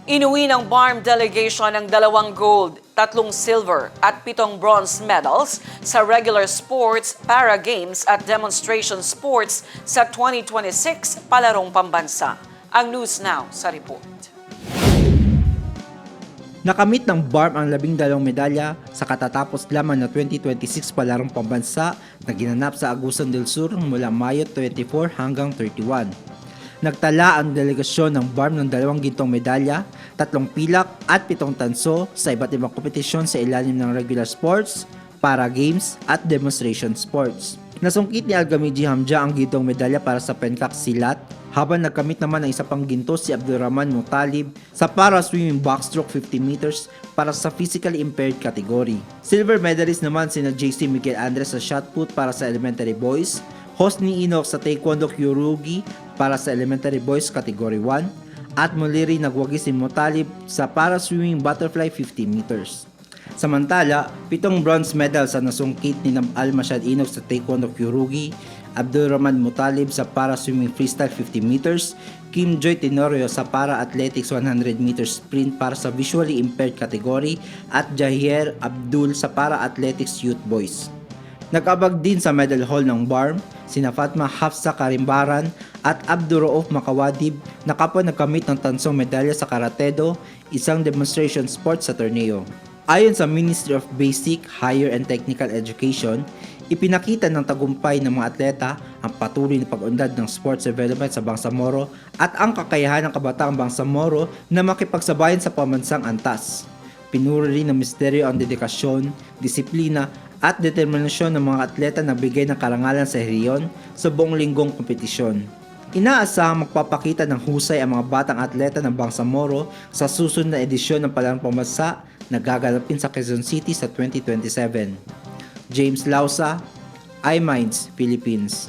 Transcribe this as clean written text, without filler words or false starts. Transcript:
Inuwi ng BARM delegation ng 2 gold, 3 silver at 7 bronze medals sa regular sports, para games at demonstration sports sa 2026 Palarong Pambansa. Ang News Now sa report. Nakamit ng BARM ang 12 medalya sa katatapos lamang na 2026 Palarong Pambansa na ginanap sa Agusan del Sur mula Mayo 24 hanggang 31. Nagtala ang delegasyon ng BARM ng 2 gintong medalya, 3 pilak at 7 tanso sa iba't ibang kompetisyon sa ilalim ng regular sports, para games at demonstration sports. Nasungkit ni Algamiji Hamja ang gintong medalya para sa Pencak Silat, habang nagkamit naman ng isa pang ginto si Abdurrahman Mutalib sa para swimming backstroke 50 meters para sa physically impaired category. Silver medalist naman sina JC Miguel Andres sa shot put para sa elementary boys, Hosni Enoch sa Taekwondo Kyorugi para sa elementary boys category 1, at muli rin nagwagi si Mutalib sa para swimming butterfly 50 meters. Samantala, 7 bronze medals ang nasungkit ni Al-Mashad Enoch sa Taekwondo Kyorugi, Abdurrahman Mutalib sa para swimming freestyle 50 meters, Kim Joy Tenorio sa para athletics 100 meters sprint para sa visually impaired category, at Jahier Abdul sa para athletics youth boys. Nag-abag din sa medal hall ng BARM sina Fatma Hafsa Karimbaran at Abdurrauf Makawadib na kapwa nagkamit ng tansong medalya sa karatedo, isang demonstration sport sa torneo. Ayon sa Ministry of Basic, Higher and Technical Education, ipinakita ng tagumpay ng mga atleta ang patuloy na pag-unlad ng sports development sa Bangsamoro at ang kakayahan ng kabataang Bangsamoro na makipagsabayan sa pambansang antas. Pinuri rin ng misteryo ang dedikasyon, disiplina at determinasyon ng mga atleta na bigay ng karangalan sa rehiyon sa buong linggong kompetisyon. Inaasahang magpapakita ng husay ang mga batang atleta ng Bangsamoro sa susunod na edisyon ng Palarong Pambansa na gaganapin sa Quezon City sa 2027. James Lausa, iMinds, Philippines.